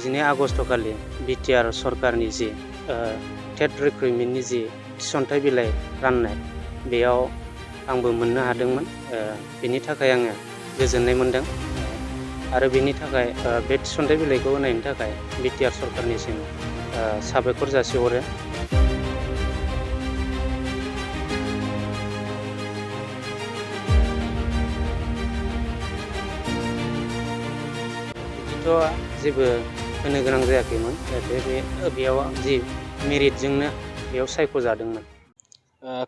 22 August खालि BTR सरकारनि जि टेट रिक्रुटमेन्टनि जि थिसनथाइ बिलाइ राननाय बेयाव आंबो मोननो हादोंमोन। बेनि थाखाय आङो गोजोननाय मोनदों आरो बेनि थाखाय बे थिसनथाइ बिलाइखौ होनायनि थाखाय बिटिआर सरकारनिसिम साबायखर जासिहरो। बिदिथ' जेबो होनो गोनां जायाखैमोन, बेयाव जि मेरिटजोंनो बेयाव सायख'जादोंमोन।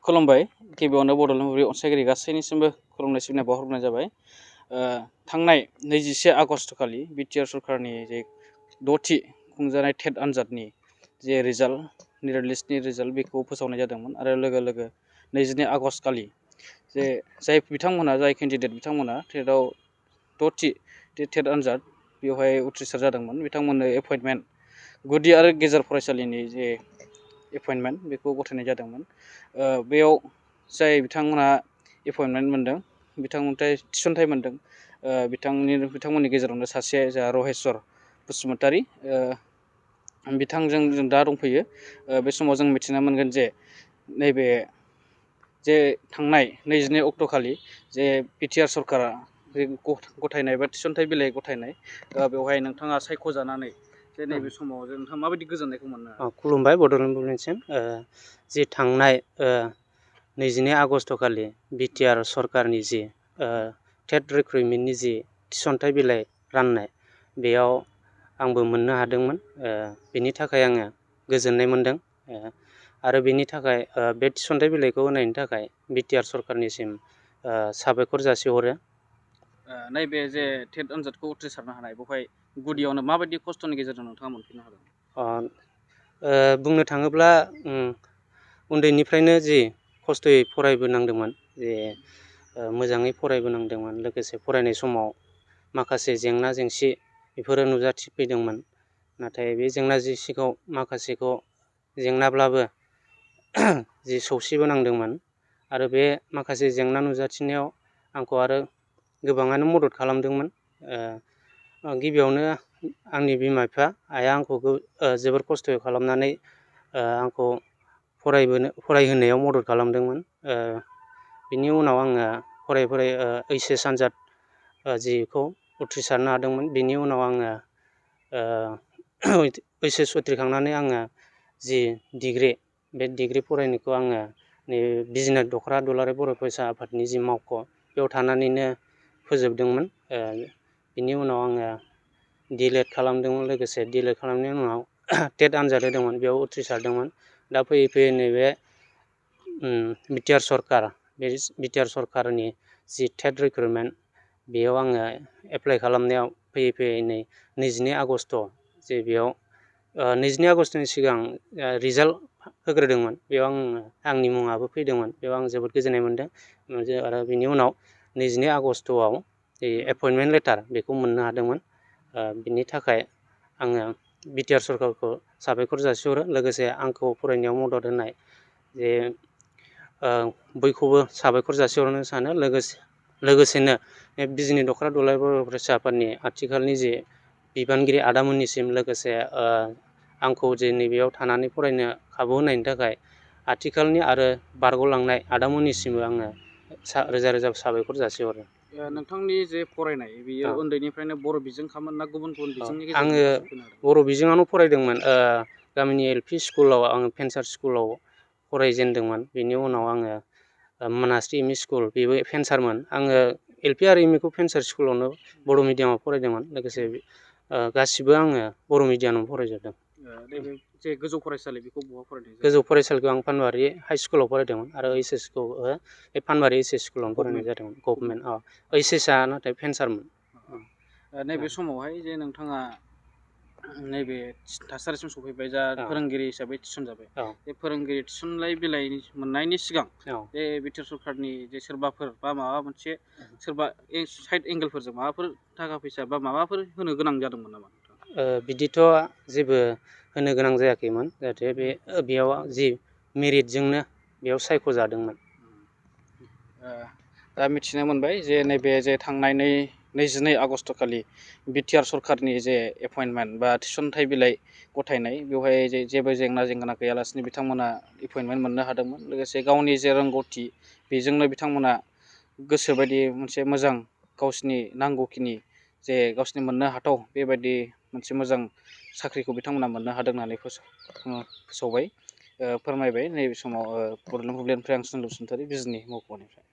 खुलुमबाय। गिबियावनो बड'लेण्ड बुब्लि अनसायगिरि गासैनिसिमबो खुलुमनाय सिबिनाय बावहरनाय जाबाय। थांनाय 21 आगस्ट खालि बिटिआर सरकारनि जे 6थि खुंजानाय टेट आनजादनि जे रिजाल्ट लिस्टनि रिजाल्ट बेखौ फोसावनाय जादोंमोन आरो लोगो लोगो 22 आगस्ट खालि जे जाय बिथांमोना जाय केन्डिडेट बिथांमोना टेटआव 6थि टेट आनजाद बेवहाय उथ्रिसार जादोंमोन बिथांमोननो एपइन्टमेन्ट गुदि आरो गेजेर फरायसालिनि जे एपइन्टमेन्ट बेखौ गथायनाय जादोंमोन। बेयाव जाय बिथांमोनहा एपइन्टमेन्ट मोनदों बिथांमोनथाय थिसनथाइ मोनदों बिथांमोननि गेजेरावनो सासे जोंहा रहेस्वर बसुमतारी बिथांजों जों दा दंफैयो। बे समाव जों मिथिना मोनगोन जे नैबे जे थांनाय 22 अक्ट' खालि जे बिटिआर सरकारा जे गथायनाय बा थिसनथाइ बिलाइ गथायनाय बेवहाय नोंथाङा सायख'जानानै जे नैबे समाव जे नोंथाङा माबायदि गोजोननायखौ मोनो? खुलुमबाय बड'लेण्ड बुब्लिनिसिम। जि थांनाय 22 आगस्ट खालि बिटिआर सरकारनि जि टेट रिक्रुटमेन्टनि जि थिसनथाइ बिलाइ राननाय बेयाव आंबो मोननो हादोंमोन। बेनि थाखाय आङो गोजोननाय मोनदों आरो बेनि थाखाय बे थिसनथाइ बिलाइखौ होनायनि थाखाय बिटिआर सरकारनिसिम साबायखर जासिहरो। नैबे जे टेट आनजादखौ उथ्रिसारनो हानाय बेवहाय गुदियावनो माबायदि खस्थ'नि गेजेरजों नोंथाङा मोनफैनो हादों? बुंनो थाङोब्ला उन्दैनिफ्रायनो जि खस्थ'यै फरायबोनांदोंमोन, जे मोजाङै फरायबोनांदोंमोन, लोगोसे फरायनाय समाव माखासे जेंना जेंसि बेफोरो नुजाथिफैदोंमोन। नाथाय बे जेंना जेंसिखौ माखासेखौ जेंनाब्लाबो जि सौसिबोनांदोंमोन आरो बे माखासे जेंना नुजाथिनायाव आंखौ आरो गोबाङानो मदद खालामदोंमोन। गिबियावनो आंनि बिमा बिफा आइया आंखौ जोबोर खस्थ' खालामनानै आंखौ फरायहोनायाव मदद खालामदोंमोन। बिनि उनाव आङो फरायै ओइचएस आनजाद जिखौ उथ्रिसारनो हादोंमोन। बिनि उनाव आङो ओइचएस उथ्रिखांनानै आङो जि डिग्रि बे डिग्रि फरायनायखौ आङो बिजिनेस दख'रा दुलाराय बर' फरायसा आफादनि जि मावख' बेयाव थानानैनो फोजोबदोंमोन। बिनि उनाव आङो डिएलएड खालामदोंमोन। लोगोसे डिएलएड खालामनायनि उनाव टेट आनजाद होदोंमोन, बेयाव उथ्रिसारदोंमोन। दा फैयै फैयै नैबे बिटिआर सरकारनि जि टेट रिक्रुटमेन्ट बेयाव आङो एप्लाइ खालामनायाव फैयै नै 22 आगस्ट जे बेयाव 22 आगस्टनि सिगां रिजाल्ट होग्रोदोंमोन, बेयाव आंनि मुङाबो फैदोंमोन। बेयाव आं जोबोद गोजोननाय मोनदों आरो बिनि उनाव 22 आगस्टआव एपइन्टमेन्ट लेटार बेखौ मोननो हादोंमोन। बिनि थाखाय आङो बिटिआर सरकारखौ साबायखर जासिहरो। लोगोसे आंखौ फरायनायाव मदद होनाय जे बयखौबो साबायखर जासिहरनो सानो। लोगोसेनो बिजिनेस दख'रा दुलाराय बर' फरायसा आफादनि आथिखालनि जे बिबानगिरि आदामोननिसिम, लोगोसे आंखौ जे नैबेयाव थानानै फरायनो खाबु होनायनि थाखाय आथिखालनि आरो बारग'लांनाय आदामोननिसिमबो आङो रोजा रोजा साबायखर जासिहरो। नोंथांनि जे फरायनाय बेयो उन्दैनिफ्रायनो बर' बिजोंखामोन ना गुबुन बिजोंनि आङो गेजेरजों? बर' बिजोङावनो फरायदोंमोन। गामिनि एलपि स्कुलाव आङो फेन्सार स्कुलाव फरायजेनदोंमोन। बेनि उनाव आङो मोनास्रि एमइ स्कुल, बेबो फेन्सारमोन। आङो एलपि आरो एमइखौ फेन्सार स्कुलावनो बर' मिडियामाव फरायदोंमोन। लोगोसे गासिबो आङो बर' मिडियामावनो फरायजोबदों। नैबे जे गोजौ फरायसालि बेखौ बहा फरायदों? गोजौ फरायसालिखौ आं पानबारि हाइ स्कुलाव फरायदोंमोन आरो ओइचएसखौ बे पानबारि ओइचएस स्कुलावनो फरायनाय जादोंमोन। गभर्नमेन्ट ओइचएसआ नाथाय फेन्सारमोन। नैबे समावहाय जे नोंथाङा नैबे थासारिसिम सफैबाय, जा फोरोंगिरि हिसाबै थिसनजाबाय, बे फोरोंगिरि थिसनलाइ बिलाइ मोननायनि सिगां बे बिटिआर सरकारनि जे सोरबाफोर बा माबा मोनसे सोरबा साइड एंगेलफोरजों माबाफोर थाखा फैसा बा माबाफोर होनो गोनां जादोंमोन नामा? बिदिथ' जेबो होनो गोनां जायाखैमोन। जाहाथे बेयाव जि मेरिटजोंनो बेयाव सायख'जादोंमोन। दा मिथिनो मोनबाय जे नैबे जे थांनाय 22 आगस्ट खालि बिटिआर सरकारनि जे एपइन्टमेन्ट बा थिसनथाइ बिलाइ गथायनाय बेवहाय जेबो जेंना जेंगोना गैयालासिनो बिथांमोना एपइन्टमेन्ट मोननो हादोंमोन। लोगोसे गावनि जे रोंगौथि बेजोंनो बिथांमोना गोसोबायदि मोनसे मोजां गावसिनि नांगौखिनि जे गावसिनि मोननो हाथाव बेबायदि मोनसे मोजां साख्रिखौ बिथांमोना मोननो हादों होननानै फोसावबाय फोरमायबाय नैबे समाव बड'लेण्ड बुब्लिनिफ्राय आं सुनिल बसुमतारी बिजनि मावख'निफ्राय।